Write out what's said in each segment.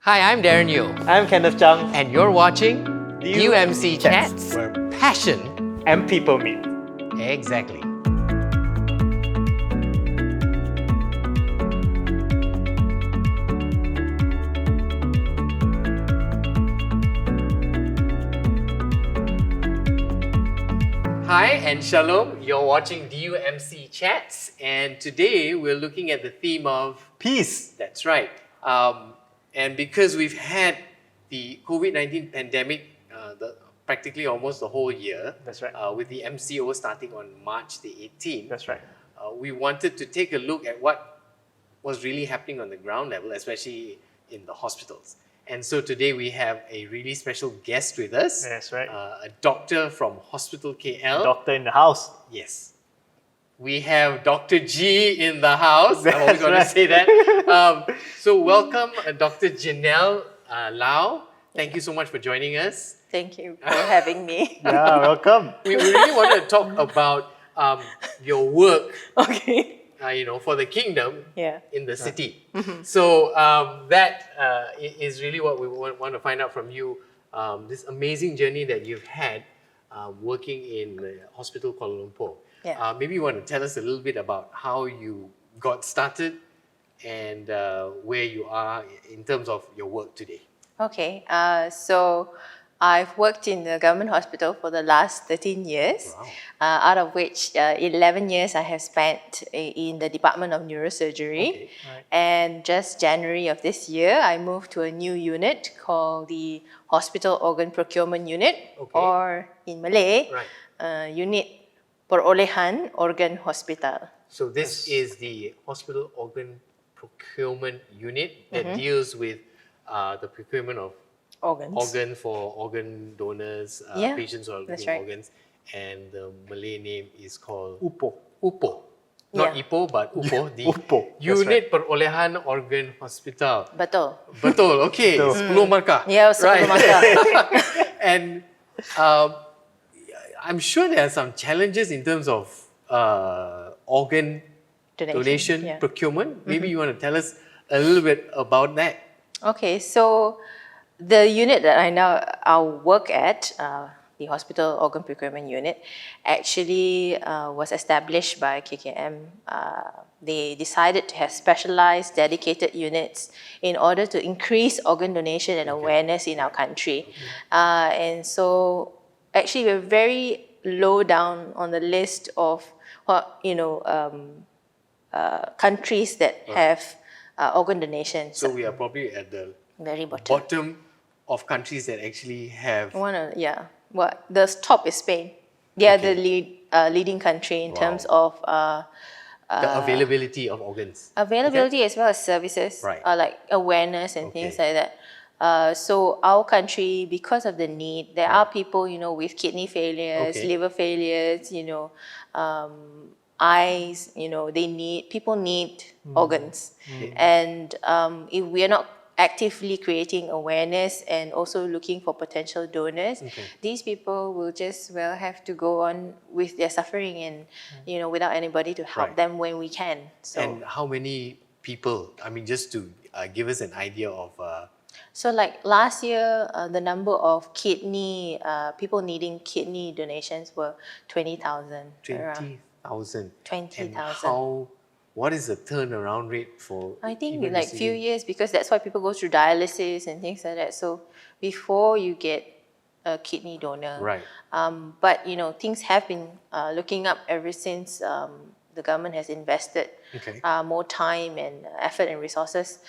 Hi, I'm Darren Yeo, I'm Kenneth Chung. and you're watching DUMC DUMC Chats, Chats, where passion. and people meet. Exactly. Hi and shalom, you're watching DUMC Chats, and today we're looking at the theme of Peace. That's right. And because we've had the COVID-19 pandemic practically almost the whole year, That's right. with the MCO starting on March the 18th, That's right. we wanted to take a look at what was really happening on the ground level, especially in the hospitals. And so today we have a really special guest with us. That's right. A doctor from Hospital KL. Doctor in the house. Yes. We have Dr. G in the house. I'm always That's going right. to say that. So welcome, Dr. Janelle Lao. Thank you so much for joining us. Thank you for having me. Yeah, welcome. We really wanted to talk about your work, Okay. For the kingdom Yeah. in the city. So that is really what we want to find out from you. This amazing journey that you've had working in Hospital Kuala Lumpur. Yeah. Maybe you want to tell us a little bit about how you got started and where you are in terms of your work today. Okay. So I've worked in the government hospital for the last 13 years, Wow. out of which 11 years I have spent in the Department of Neurosurgery. Okay. Right. And just January of this year, I moved to a new unit called the Hospital Organ Procurement Unit, Okay. or in Malay, Right. Unit Perolehan Organ Hospital. So this is the Hospital Organ Procurement Unit that deals with the procurement of organ for organ donors, Yeah, patients who are that's looking right. organs, and the Malay name is called Upo. UPO. Not Yeah. Ipoh, but UPO, the Upo, that's Unit Perolehan Organ Hospital. Betul. Betul, okay. Betul. 10 markah. Ya, 10 markah. And I'm sure there are some challenges in terms of organ donation Yeah. procurement. Maybe you want to tell us a little bit about that. Okay, so the unit that I'll work at, the Hospital Organ Procurement Unit, actually was established by KKM. They decided to have specialized, dedicated units in order to increase organ donation and awareness in our country. And so, actually, we're very low down on the list of, countries that have organ donation. So we are probably at the Very bottom. bottom of countries that actually have. The top is Spain. They are the Okay. leading country in Wow. terms of the availability of organs. availability as well as services, Right. like awareness and things Okay. like that. So our country, because of the need, there are people, with kidney failures, Okay. liver failures, eyes, people need organs. And if we are not actively creating awareness and also looking for potential donors, these people will just have to go on with their suffering and, without anybody to help Right. them when we can. So, And how many people, I mean, just to give us an idea of. so like last year, the number of people needing kidney donations were 20,000. around. 20,000. 20,000. And what is the turnaround rate for? I think even like few receiving- years, because that's why people go through dialysis and things like that. So before you get a kidney donor, Right. But things have been looking up ever since the government has invested Okay. more time and effort and resources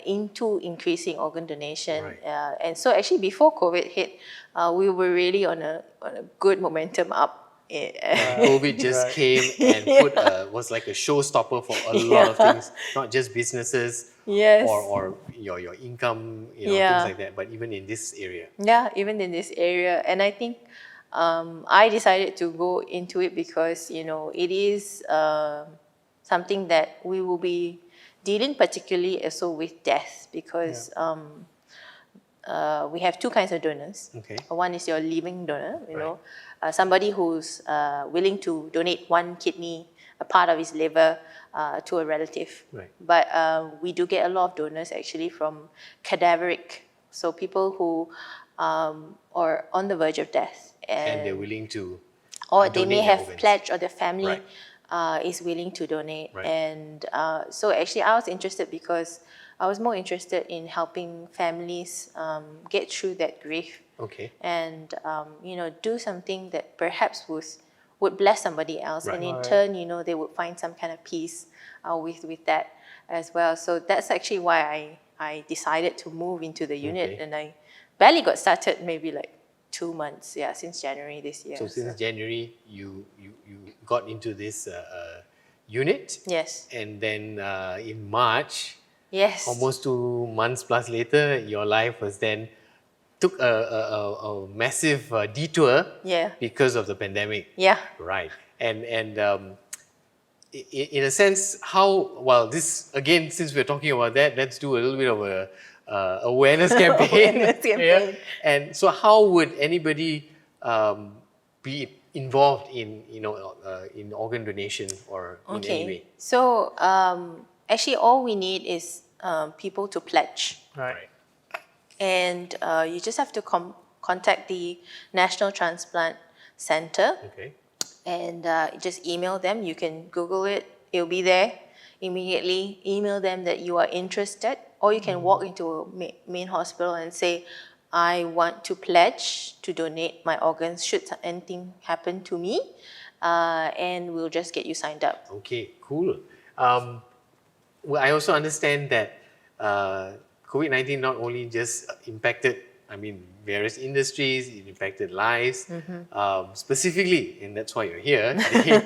into increasing organ donation. Right. And so actually before COVID hit, we were really on a good momentum up. COVID just Right. came and was like a showstopper for a lot of things, not just businesses Yes. or your income, Yeah. things like that, but even in this area. Yeah, even in this area. And I think I decided to go into it because, it is something that we will be dealing particularly also with death, because we have two kinds of donors. Okay. One is your living donor, Right. somebody who's willing to donate one kidney a part of his liver to a relative. Right. But we do get a lot of donors actually from cadaveric, so people who are on the verge of death. And they're willing to Or they may donate their have organs. pledged, or their family Right. is willing to donate. Right. And so actually I was interested because I was more interested in helping families get through that grief. Okay. And do something that perhaps would bless somebody else, Right. and in Right. turn, they would find some kind of peace with that as well. So that's actually why I decided to move into the unit, Okay. and I barely got started, maybe like 2 months, since January this year. So since January, you got into this unit, Yes, and then in March, yes, almost 2 months plus later, your life was then took a massive detour Yeah. because of the pandemic. yeah. Right. And in a sense, how, well, this, again, since we're talking about that, let's do a little bit of a awareness campaign. Awareness campaign. And so how would anybody be involved in, in organ donation or in any way? So actually all we need is people to pledge. Right. And you just have to contact the National Transplant Center, Okay. and just email them. You can Google it, it'll be there immediately. Email them that you are interested, or you can walk into a main hospital and say, I want to pledge to donate my organs should anything happen to me, and we'll just get you signed up. Okay, cool. Well, I also understand that COVID-19 not only just impacted, various industries, it impacted lives. Specifically, and that's why you're here today,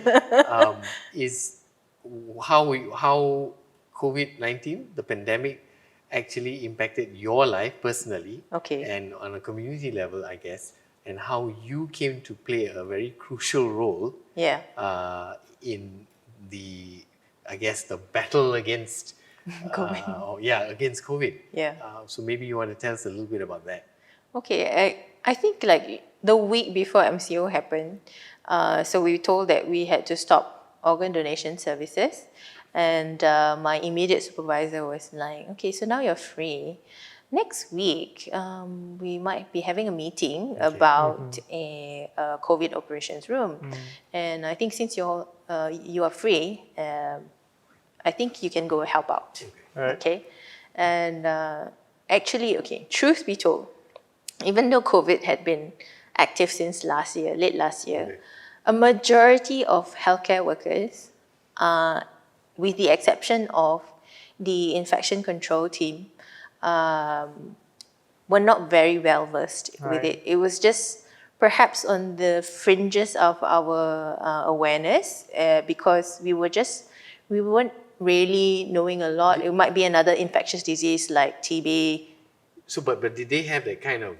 is how COVID-19, the pandemic, actually impacted your life personally, Okay. and on a community level, I guess, and how you came to play a very crucial role Yeah. in the, I guess, the battle against against COVID. Yeah. So maybe you want to tell us a little bit about that. Okay, I think like the week before MCO happened, so we were told that we had to stop organ donation services, and my immediate supervisor was like, okay, so now you're free. Next week, we might be having a meeting about a COVID operations room, and I think since you are free, I think you can go help out. Right. Okay, and actually, truth be told, even though COVID had been active since late last year, a majority of healthcare workers, with the exception of the infection control team, were not very well versed with Right. it. It was just perhaps on the fringes of our awareness, because we weren't really knowing a lot. It might be another infectious disease like TB. So, but did they have that kind of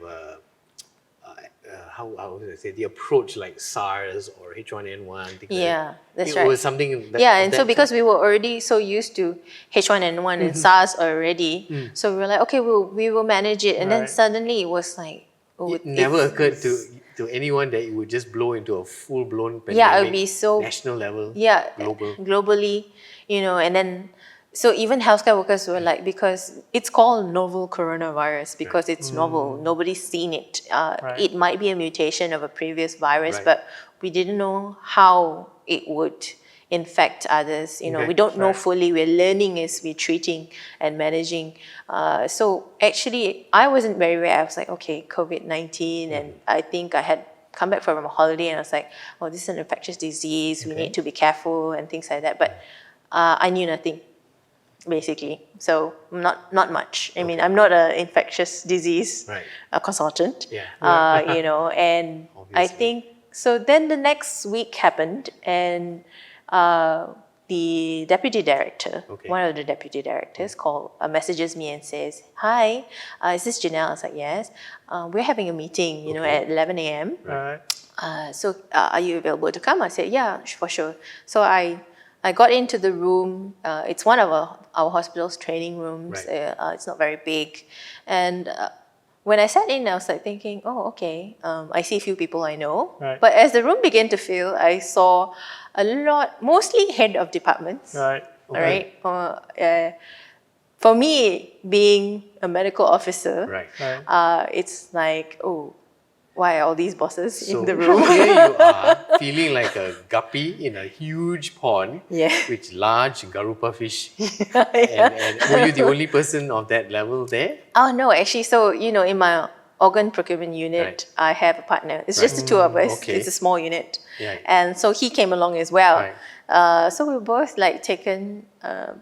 how would I say, the approach like SARS or H1N1 things like Yeah, that? that's it right. was something that, Yeah, and so because we were already so used to H1N1 and SARS already, so we were like, okay, we will manage it. And then Right. suddenly it was like, it never occurred to anyone that it would just blow into a full-blown pandemic. Yeah, it would be so national level, yeah, global. globally, and then so even healthcare workers were like, because it's called novel coronavirus because it's novel, nobody's seen it. Right. It might be a mutation of a previous virus, Right. but we didn't know how it would infect others. We don't know Right. fully. We're learning as we're treating and managing. So actually, I wasn't very aware. I was like, okay, COVID-19, and I think I had come back from a holiday, and I was like, oh, this is an infectious disease. We Okay. need to be careful and things like that. But I knew nothing, basically. So not much. I mean, I'm not an infectious disease Right. consultant. Yeah. And I Obviously. think so. Then the next week happened, and the deputy director, Okay. one of the deputy directors, messages me and says, "Hi, is this Janelle?" I was like, "Yes." We're having a meeting, Okay. at 11 a.m. Right. So are you available to come? I said, yeah, for sure. So I got into the room. It's one of our hospital's training rooms. Right. It's not very big. And when I sat in, I was like thinking, oh, okay, I see a few people I know. Right. But as the room began to fill, I saw a lot, mostly head of departments. Right. All right. For me, being a medical officer, Right. Right. it's like, oh, why are all these bosses So in the room? here you are, feeling like a guppy in a huge pond Yeah. with large garupa fish. And were you the only person of that level there? Oh, no, actually, so, in my organ procurement unit, Right. I have a partner. It's Right. just the two of us. Okay. It's a small unit. Right. And so he came along as well. Right. So we were both like taken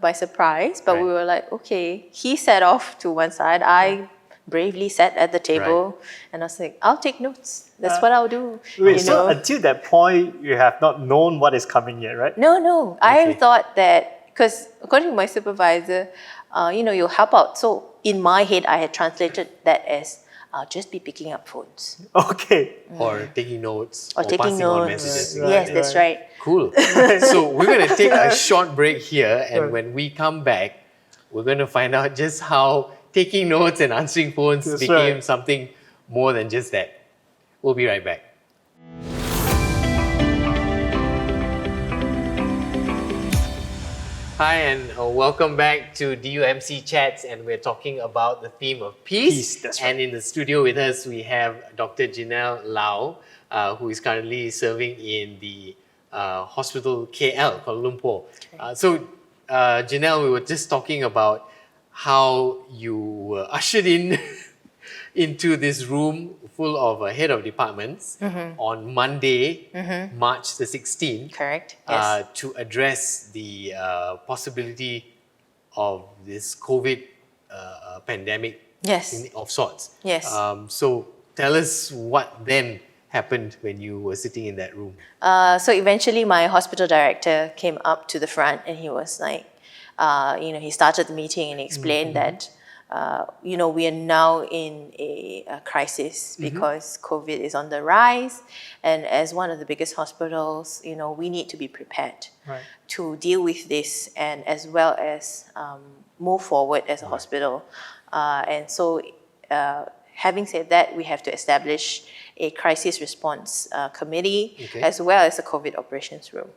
by surprise, but we Right. were like, okay, he sat off to one side. I bravely sat at the table and I was like, I'll take notes. That's what I'll do. Wait, you so know? until that point, you have not known what is coming yet, right? No. I Okay. thought that, because according to my supervisor, you'll help out. So in my head, I had translated that as, I'll just be picking up phones. Okay. Or taking notes Or taking passing on notes. messages. Right. Yes, that's right. Cool. So we're going to take a short break here, and when we come back, we're going to find out just how taking notes and answering phones That's became right. something more than just that. We'll be right back. Hi, and welcome back to DUMC Chats, and we're talking about the theme of peace. Peace, that's right. And in the studio with us, we have Dr. Ginelle Lao, who is currently serving in the hospital KL, Kuala Lumpur. So, Janelle, we were just talking about how you were ushered in into this room full of head of departments on Monday, March the 16th. Correct. Yes. To address the possibility of this COVID pandemic Yes. of sorts. Yes. So tell us what then happened when you were sitting in that room. So eventually my hospital director came up to the front and he was like, he started the meeting and explained that, we are now in a crisis because COVID is on the rise. And as one of the biggest hospitals, we need to be prepared Right. to deal with this and as well as move forward as a hospital. And so having said that, we have to establish a crisis response committee Okay. as well as a COVID operations room.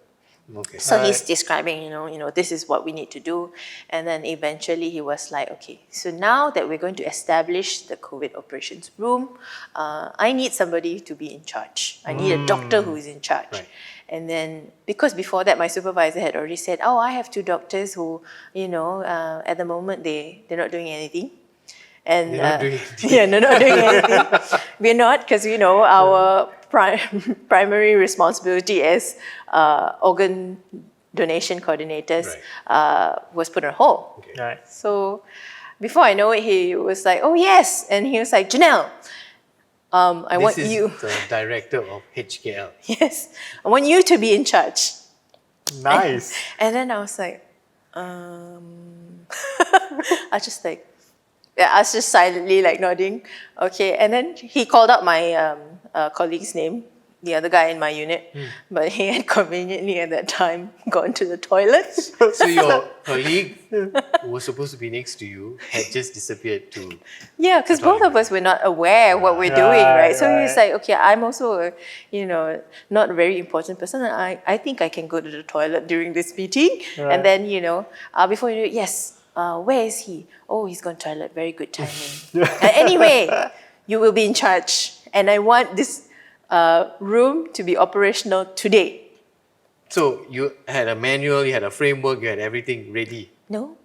Okay. So he's describing, this is what we need to do. And then eventually he was like, okay, so now that we're going to establish the COVID operations room, I need somebody to be in charge. I need a doctor who is in charge. Right. And then, because before that, my supervisor had already said, oh, I have two doctors who, at the moment, they're not doing anything. And They're not doing anything. yeah, they're not doing anything. We're not, because our primary responsibility as organ donation coordinators was put on hold. Okay. Right. So before I know it, he was like, oh yes. And he was like, Janelle, I want This is you, the director of HKL. yes, I want you to be in charge. Nice. And then I was like, I was just silently like nodding. Okay. And then he called out my colleague's name, the other guy in my unit, but he had conveniently at that time gone to the toilet. So your colleague who was supposed to be next to you had just disappeared to... Yeah, because both of us were not aware what we're doing, right? So he's like, okay, I'm also, not a very important person. I think I can go to the toilet during this meeting. Right. And then, before you know it, yes, where is he? Oh, he's gone to the toilet. Very good timing. Anyway, you will be in charge. And I want this room to be operational today. So you had a manual, you had a framework, you had everything ready. No?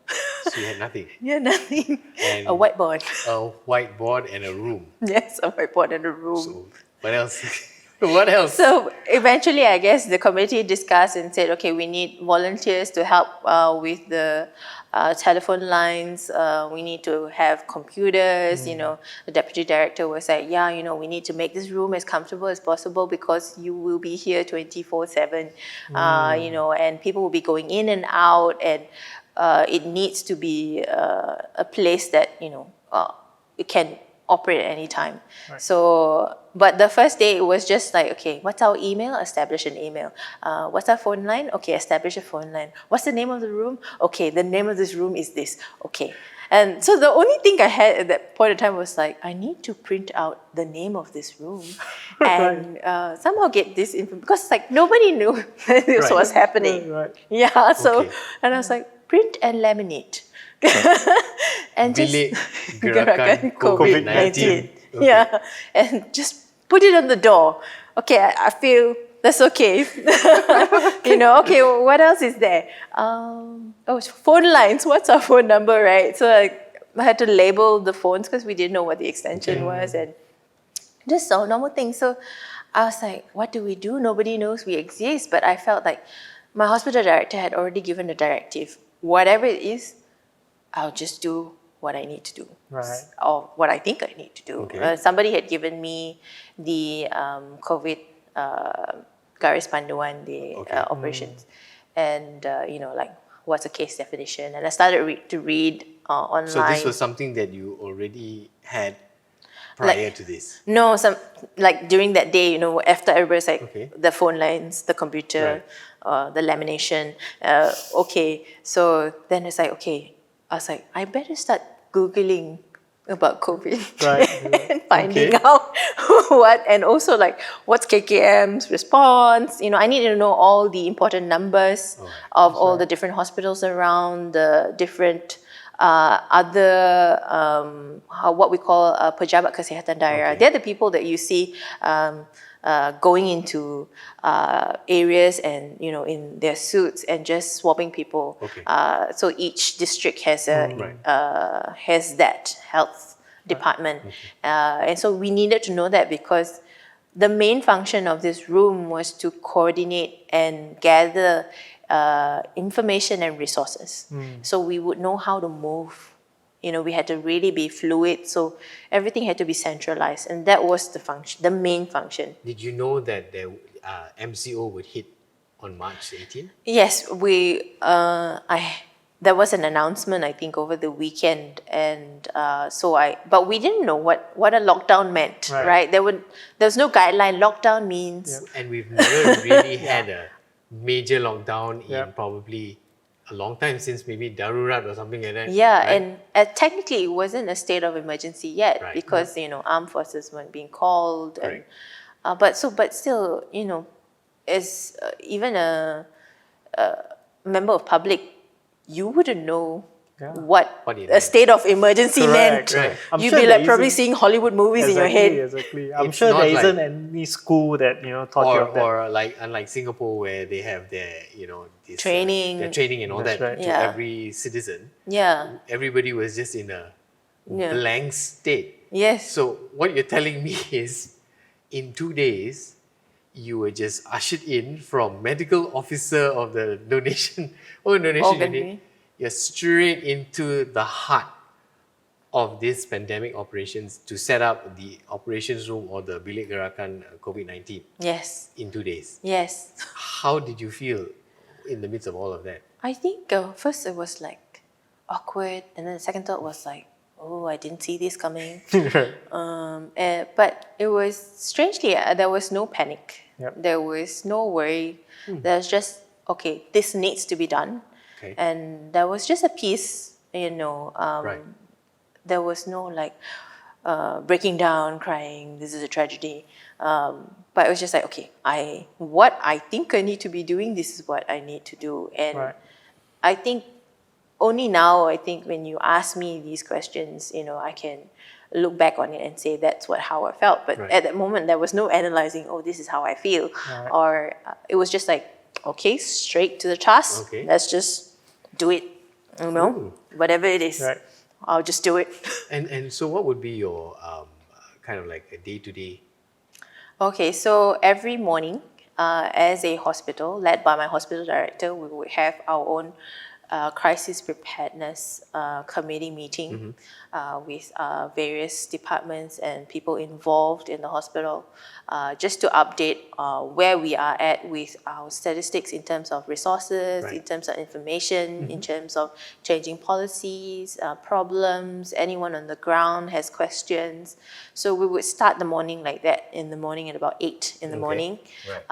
So you had nothing. Yeah, nothing. And A whiteboard. a whiteboard and a room. Yes, a whiteboard and a room. So what else? What else? So eventually, I guess the committee discussed and said, okay, we need volunteers to help with the telephone lines. We need to have computers. The deputy director was like, yeah, we need to make this room as comfortable as possible because you will be here 24/7. And people will be going in and out, and it needs to be a place that it can operate at any time. So, but the first day it was just like, okay, what's our email? Establish an email. What's our phone line? Okay, establish a phone line. What's the name of the room? Okay, the name of this room is this. Okay. And so the only thing I had at that point in time was like, I need to print out the name of this room and somehow get this info, because like nobody knew that this Right. was happening. Right. Yeah, so, Okay. and I was like, print and laminate. And just Bilik Gerakan COVID-19. Okay. Yeah, and just put it on the door. Okay, I feel that's okay. Okay, what else is there? It's phone lines. What's our phone number, right? So I had to label the phones because we didn't know what the extension was, and just so normal things. So I was like, what do we do? Nobody knows we exist. But I felt like my hospital director had already given a directive. Whatever it is, I'll just do what I need to do. Right. Or what I think I need to do. Okay. Somebody had given me the COVID garis panduan, the operations. And, like, what's a case definition? And I started to read online. So this was something that you already had prior to this? No, like during that day, after everybody's like Okay. the phone lines, the computer, the lamination. Okay, so then it's like, okay, I was like, I better start Googling about COVID Right. and finding out and also like what's KKM's response. I needed to know all the important numbers of all the different hospitals around, the different other what we call pejabat kesihatan daerah. Okay. They're the people that you see going into areas and in their suits and just swabbing people. Okay. So each district has has that health department, and so we needed to know that because the main function of this room was to coordinate and gather information and resources. So we would know how to move. We had to really be fluid. So everything had to be centralized, and that was the function, the main function. Did you know that the MCO would hit on March 18? Yes, there was an announcement, I think, over the weekend, and but we didn't know what a lockdown meant, right? There was no guideline. Lockdown means And we've never really had a major lockdown in probably a long time, since maybe Darurat or something like that. yeah, right? and technically it wasn't a state of emergency yet Right. because armed forces weren't being called, and but still, as even a member of public, you wouldn't know what What it a state of emergency meant. Correct. I'm You'd sure be there like probably isn't- seeing Hollywood movies in your head. Exactly. I'm It's sure not there like- isn't any school that taught you of that. Or like unlike Singapore, where they have their this, Training. their training and all That's that right. to Yeah. every citizen. Yeah. Everybody was just in a Yeah. blank state. Yes. So what you're telling me is, in 2 days, you were just ushered in from medical officer of the donation Organ unit. unit. You're straight into the heart of this pandemic operations to set up the operations room or the bilik gerakan COVID-19 Yes. in 2 days. Yes. How did you feel in the midst of all of that? I think first it was like awkward, and then the second thought was like, oh, I didn't see this coming. But it was strangely, there was no panic. Yep. There was no worry. There's just, okay, this needs to be done. Okay. And there was just a peace, Right. there was no like breaking down, crying, this is a tragedy. But it was just like, okay, what I think I need to be doing, this is what I need to do. And Right. I think only now, when you ask me these questions, I can look back on it and say that's how I felt. But Right. at that moment, there was no analyzing, oh, this is how I feel. Right. Or it was just like, okay, straight to the task. Okay. Let's just do it, whatever it is. Right. I'll just do it. And so what would be your kind of like a day-to-day? Okay, so every morning, as a hospital, led by my hospital director, we would have our own crisis preparedness committee meeting with various departments and people involved in the hospital, just to update where we are at with our statistics in terms of resources, Right. in terms of information, in terms of changing policies, problems, anyone on the ground has questions. So we would start the morning like that, in the morning at about 8 in the morning. Right.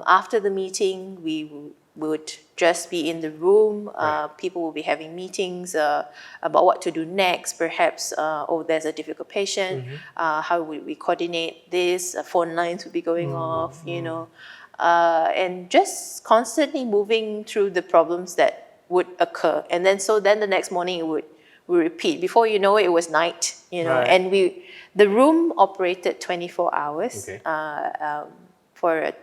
After the meeting, we would just be in the room. Right. People will be having meetings about what to do next. Perhaps, there's a difficult patient. How would we coordinate this? Phone lines would be going off, you know. And just constantly moving through the problems that would occur. And then the next morning it would repeat. Before you know it, it was night, you know. Right. And the room operated 24 hours Okay. for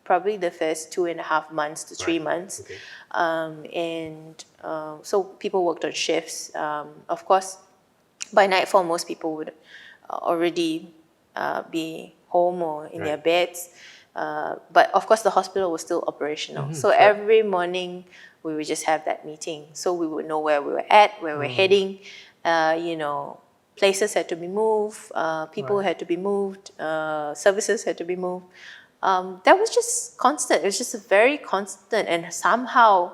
probably the first 2.5 months to 3 months. Okay. So people worked on shifts. Of course, by nightfall, most people would already be home or in their beds. But of course, the hospital was still operational. So every morning, we would just have that meeting. So we would know where we were at, where we're heading. You know, places had to be moved, people had to be moved, services had to be moved. That was just constant. It was just a very constant, and somehow,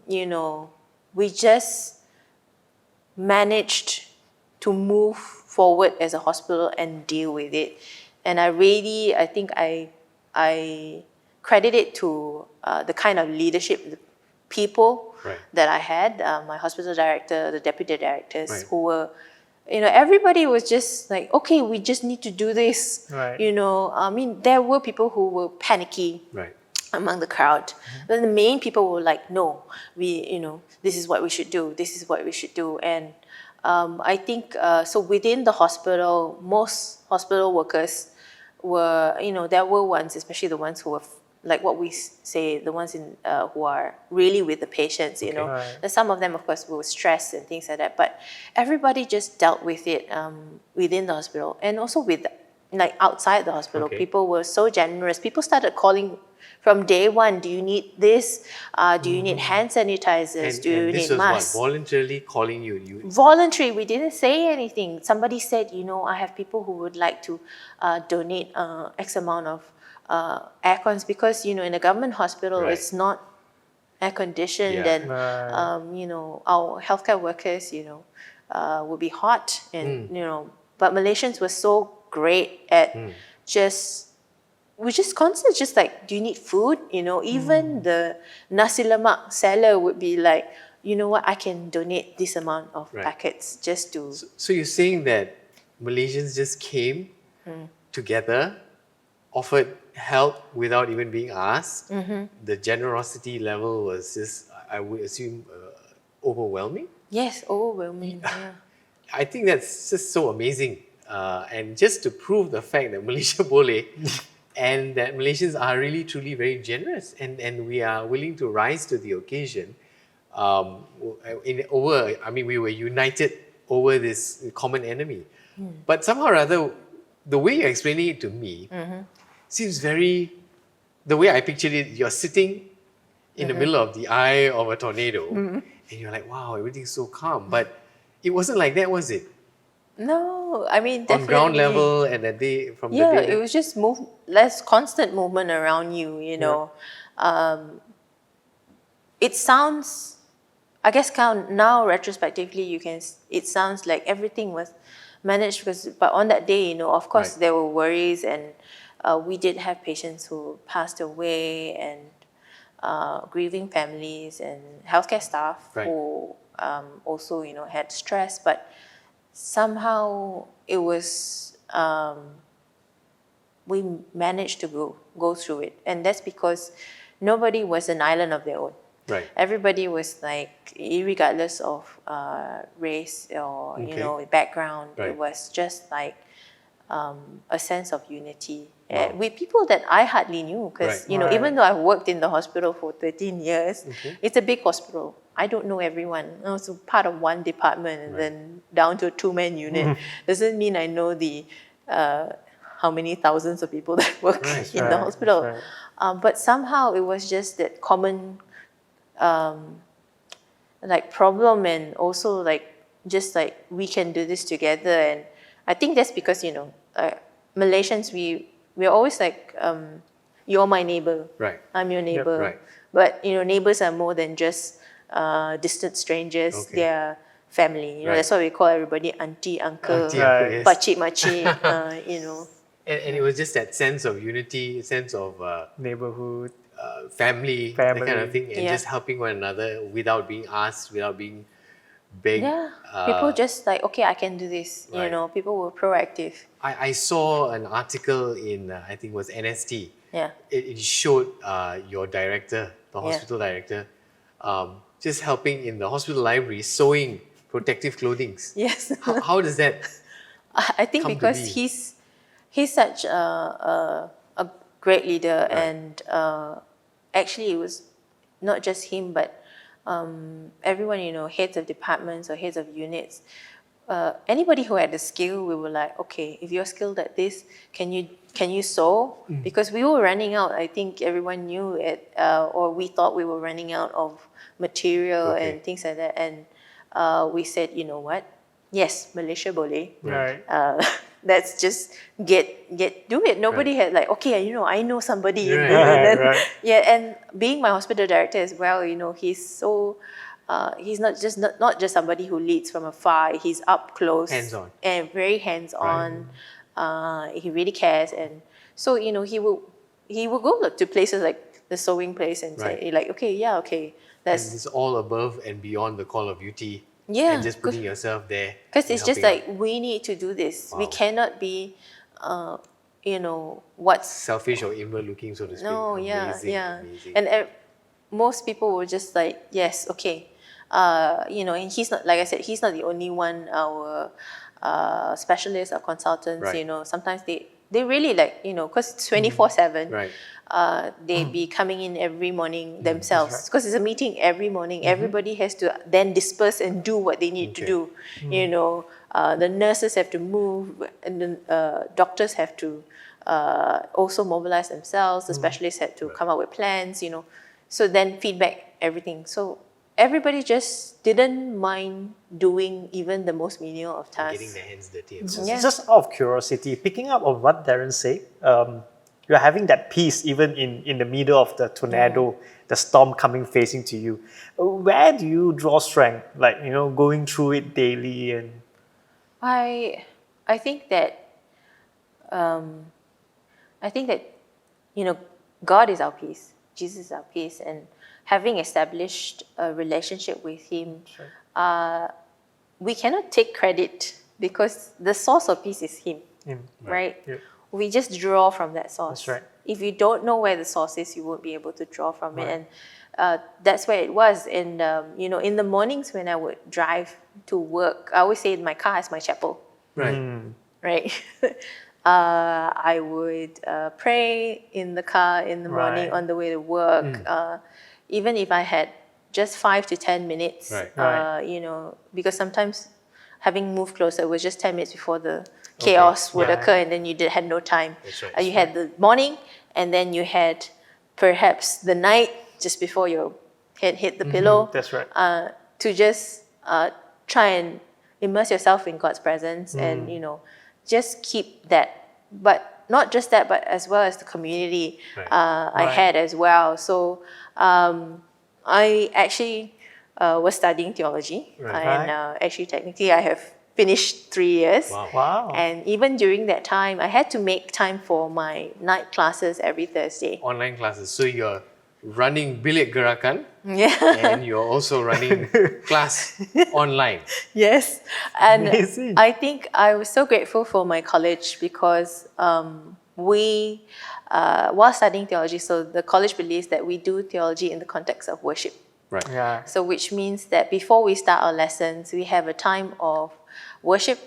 you know, we just managed to move forward as a hospital and deal with it. And I think I credit it to the kind of leadership, the people that I had, my hospital director, the deputy directors, who were, you know, everybody was just like, okay, we just need to do this. Right. You know, I mean, there were people who were panicky among the crowd. But the main people were like, no, you know, this is what we should do. This is what we should do. And I think, so within the hospital, most hospital workers were, you know, there were ones, especially the ones who were, like what we say, the ones who are really with the patients, you know. Right. And some of them, of course, were stressed and things like that. But everybody just dealt with it within the hospital, and also with, like, outside the hospital. People were so generous. People started calling from day one. Do you need this? Do you need hand sanitizers? Do you this need was masks? what, voluntarily calling you? Voluntary. We didn't say anything. Somebody said, you know, I have people who would like to donate X amount of aircons, because, you know, in a government hospital, it's not air conditioned, and you know, our healthcare workers, you know, would be hot, and you know, but Malaysians were so great at we're just constant, just like, do you need food? You know, even the nasi lemak seller would be like, you know what, I can donate this amount of packets just to. So you're saying that Malaysians just came together, offered help without even being asked. The generosity level was just, I would assume, overwhelming. Yes, overwhelming. Yeah. I think that's just so amazing. And just to prove the fact that Malaysia boleh, and that Malaysians are really truly very generous, and we are willing to rise to the occasion. We were united over this common enemy. But somehow or other, the way you're explaining it to me seems very, the way I pictured it, you're sitting in the middle of the eye of a tornado, and you're like, wow, everything's so calm. But it wasn't like that, was it? No, I mean, On definitely. ground level, and the day from the Yeah, day. it was just less constant movement around you, you know. It sounds, I guess now retrospectively, it sounds like everything was managed, but on that day, you know, of course there were worries, and we did have patients who passed away, and grieving families, and healthcare staff who also, you know, had stress, but somehow it was, we managed to go through it. And that's because nobody was an island of their own. Everybody was like, regardless of race or, you know, background, it was just like a sense of unity. With people that I hardly knew, because, you know, even though I worked in the hospital for 13 years, it's a big hospital. I don't know everyone. I was part of one department, and then down to a 2-man unit. Doesn't mean I know the how many thousands of people that work in the hospital. But somehow it was just that common like problem, and also like just like we can do this together. And I think that's because Malaysians, we're always like you're my neighbor, Right. I'm your neighbor. Right. But neighbors are more than just distant strangers. Okay. They're family. Right. That's why we call everybody auntie, uncle, Auntie, Right. uncle, yes. pakcik, makcik. And it was just that sense of unity, sense of Neighborhood. family, that kind Family. of thing, and Yeah. just helping one another without being asked, without being begged. Yeah, people just like, okay, I can do this. Right. People were proactive. I saw an article in, I think it was NST. Yeah. It showed your director, the Yeah. hospital director, just helping in the hospital library sewing protective clothing. Yes. How does that? I think come to because be? he's such a great leader, Right. and actually it was not just him, but everyone, heads of departments or heads of units, anybody who had the skill, we were like, okay, if you're skilled at this, can you sew? Because we were running out. I think everyone knew it, or we thought we were running out of material Okay. and things like that. And we said, you know what? Yes, Malaysia boleh. Right. Let's just do it. Nobody had like, okay, I know somebody. Right. Right. Yeah, and being my hospital director as well, he's so he's not just somebody who leads from afar. He's up close, Hands-on. and very hands-on. He really cares, and so he will go to places like the sewing place and say Right. like, okay, And that's it's all above and beyond the call of duty. Yeah, And just putting yourself there. because and it's just helping like out. we need to do this. We Wow. cannot be, what's Selfish or inward looking, so to speak. no, Amazing, yeah. amazing. And most people were just like, yes, okay. And he's not, like I said, he's not the only one. Our specialists or consultants, Right. sometimes they really like, because it's 24/7. Right. They be coming in every morning themselves, because it's a meeting every morning. Everybody has to then disperse and do what they need to Okay. do. The nurses have to move, and the doctors have to also mobilize themselves. The specialists had to come up with plans. So then feedback everything. So everybody just didn't mind doing even the most menial of tasks. Getting their hands dirty. And Just, stuff. Yeah. just out of curiosity, picking up on what Darren said, you're having that peace even in the middle of the tornado, the storm coming facing to you. Where do you draw strength? Like, going through it daily and I think that God is our peace. Jesus is our peace, and having established a relationship with Him, we cannot take credit because the source of peace is Him, right? Yeah. We just draw from that source. That's right. If you don't know where the source is, you won't be able to draw from it, and that's where it was. And in the mornings when I would drive to work, I always say my car is my chapel. Right. Right. I would pray in the car in the morning Right. on the way to work. Even if I had just 5 to 10 minutes, Right. because sometimes having moved closer, it was just 10 minutes before the chaos would Yeah. occur, and then you had no time. That's right. You had the morning, and then you had perhaps the night just before your head hit the pillow. that's right. To just try and immerse yourself in God's presence, and just keep that. But not just that, but as well as the community Right. I Right. had as well. So I actually was studying theology, Right. and actually technically I have finished 3 years. Wow. Wow. And even during that time, I had to make time for my night classes every Thursday. Online classes. So you're running bilik gerakan Yeah. and you're also running class online. Yes, and Amazing. I think I was so grateful for my college because we, while studying theology, so the college believes that we do theology in the context of worship. Right. Yeah. So which means that before we start our lessons, we have a time of worship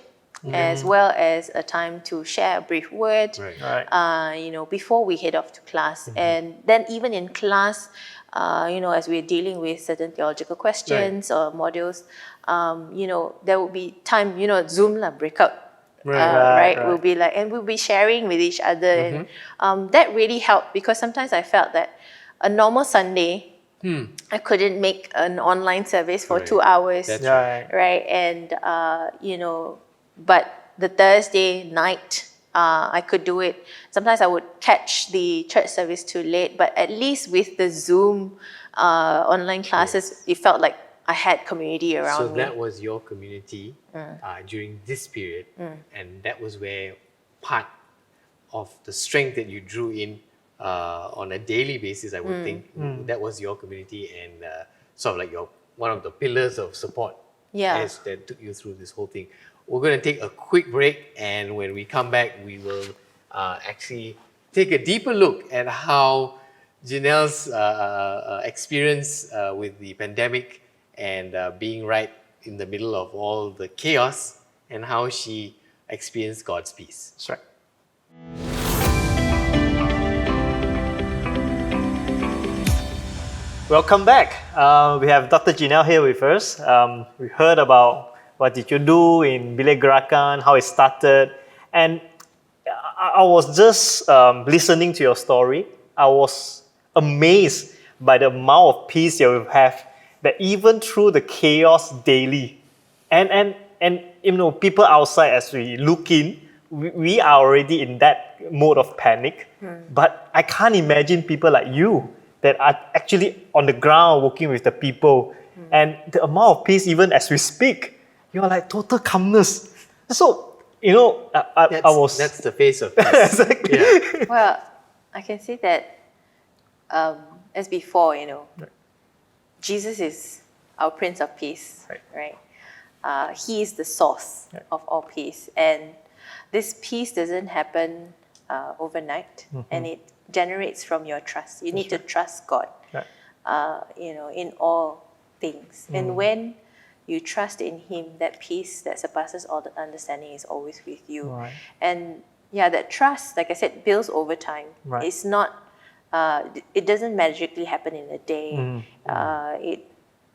as well as a time to share a brief word. Right. Right. Before we head off to class. And then even in class, as we're dealing with certain theological questions or modules, there will be time, Zoom breakout. Right. We'll be like, and we'll be sharing with each other. And that really helped because sometimes I felt that a normal Sunday, I couldn't make an online service for Correct. 2 hours. That's Yeah. Right, and but the Thursday night, I could do it. Sometimes I would catch the church service too late, but at least with the Zoom online classes, it felt like I had community around So me. that was your community during this period, and that was where part of the strength that you drew in on a daily basis, I would think, that was your community and sort of like one of the pillars of support that took you through this whole thing. We're going to take a quick break, and when we come back, we will actually take a deeper look at how Ginelle's experience with the pandemic and being right in the middle of all the chaos, and how she experienced God's peace. That's right. Welcome back. We have Dr. Ginelle here with us. We heard about what did you do in Bilik Gerakan, how it started, and I was just listening to your story. I was amazed by the amount of peace you have, that even through the chaos daily, and people outside, as we look in, we are already in that mode of panic. But I can't imagine people like you that are actually on the ground working with the people, and the amount of peace, even as we speak, you're like total calmness. So I was. That's the face of peace. Exactly. Yeah. Well, I can say that as before, Jesus is our Prince of Peace, right? He is the source of all peace, and this peace doesn't happen overnight, and it generates from your trust. You need to trust God, in all things, and when you trust in Him, that peace that surpasses all the understanding is always with you. Right. And that trust, like I said, builds over time. Right. It's not. It doesn't magically happen in a day.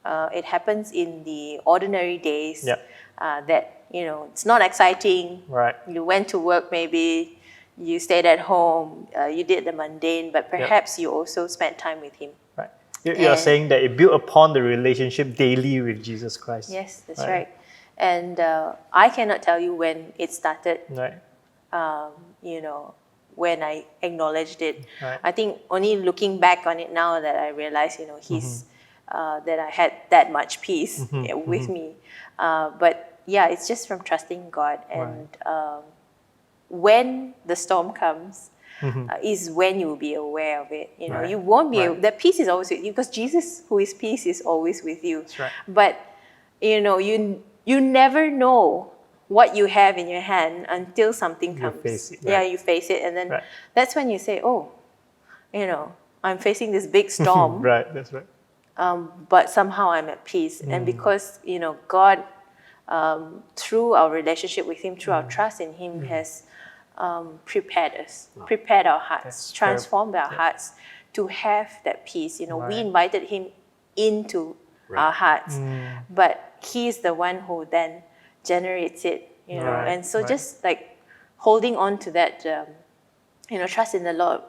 It happens in the ordinary days. Yeah. That it's not exciting. Right. You went to work, maybe you stayed at home. You did the mundane, but perhaps you also spent time with Him. Right. You're saying that it built upon the relationship daily with Jesus Christ. Yes, that's right. And I cannot tell you when it started. Right. When I acknowledged it. Right. I think only looking back on it now that I realize, He's that I had that much peace with me. But it's just from trusting God. And when the storm comes, is when you will be aware of it. You won't be that peace is always with you, because Jesus, who is peace, is always with you. That's right. But you never know what you have in your hand until something comes. face it, Yeah, you face it, and then that's when you say, "Oh, I'm facing this big storm." Right. That's right. But somehow I'm at peace, and because God, through our relationship with Him, through our trust in Him, has prepared us, prepared our hearts, transformed our hearts to have that peace. We invited Him into our hearts, but He is the one who then generates it. And so just like holding on to that, trust in the Lord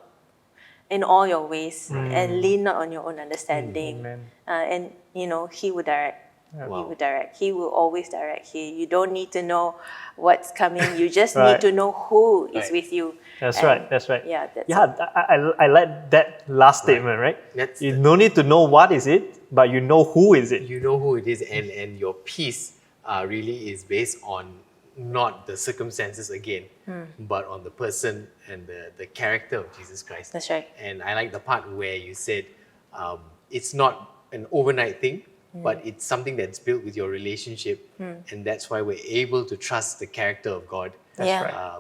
in all your ways, and lean not on your own understanding. And He will direct. He will direct. He will always direct. You don't need to know what's coming. You just need to know who is with you. That's right. That's right. Yeah. I like that last statement. Right. You no need to know what is it, but you know who is it. You know who it is, and your peace really is based on not the circumstances again, but on the person and the character of Jesus Christ. That's right. And I like the part where you said it's not an overnight thing, but it's something that's built with your relationship, and that's why we're able to trust the character of God,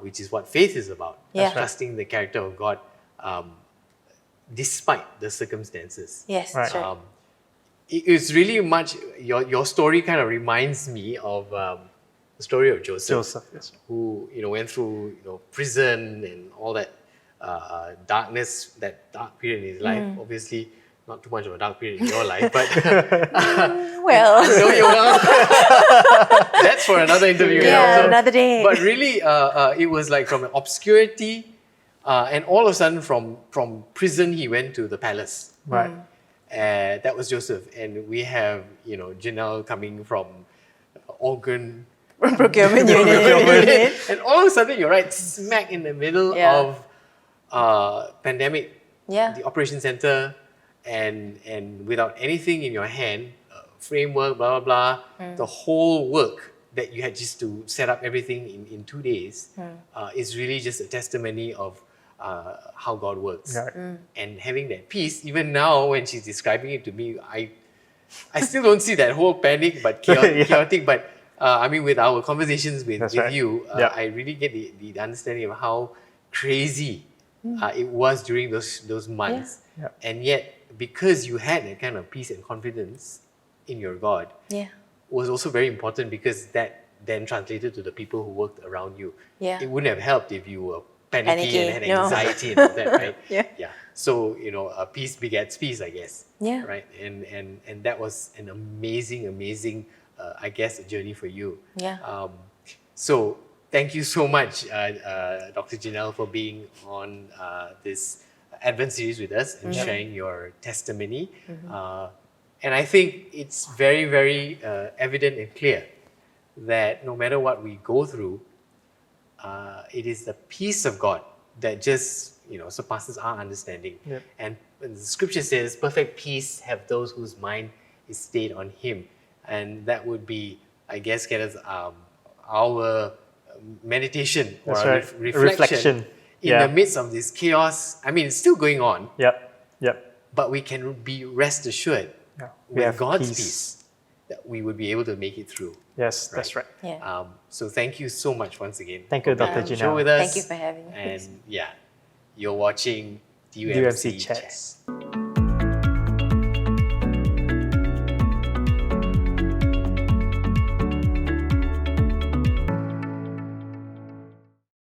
which is what faith is about. Trusting the character of God despite the circumstances. Yes, that's right. It's really much, your story kind of reminds me of the story of Joseph, who went through prison and all that darkness, that dark period in his life. Obviously, not too much of a dark period in your life, but well, no, you will. That's for another interview. Yeah, another day. But really, it was like from obscurity, and all of a sudden, from prison, he went to the palace. Right. That was Joseph, and we have Janelle coming from organ Procurement unit. and all of a sudden you're right smack in the middle Yeah. of pandemic, Yeah. the operation center, and without anything in your hand, framework, blah blah blah, the whole work that you had just to set up everything in 2 days is really just a testimony of how God works. Right. And having that peace, even now when she's describing it to me, I still don't see that whole panic, but Yeah. chaotic. But I mean, with our conversations with right. you, Yeah. I really get the understanding of how crazy it was during those months. Yeah. And yet, because you had that kind of peace and confidence in your God, Yeah. was also very important because that then translated to the people who worked around you. Yeah. It wouldn't have helped if you were panicky and had Panicking, no. anxiety and all that, right? Yeah. Yeah. So, peace begets peace, I guess. Yeah. Right. And that was an amazing, I guess, a journey for you. Yeah. So thank you so much, Dr. Janelle, for being on this Advent series with us and sharing your testimony. And I think it's very, very evident and clear that no matter what we go through, it is the peace of God that just surpasses our understanding. Yep. And the scripture says, perfect peace have those whose mind is stayed on Him. And that would be, I guess, Kenneth, our meditation or That's our right. reflection in Yeah. the midst of this chaos. I mean, it's still going on, Yep. but we can be rest assured Yeah. We with have God's peace that we would be able to make it through. Yes, that's right. Yeah. So thank you so much once again. Thank you, for being Dr. on the Janelle. show with us. Thank you for having me. And yeah, you're watching DUMC DUMC Chats. Chats.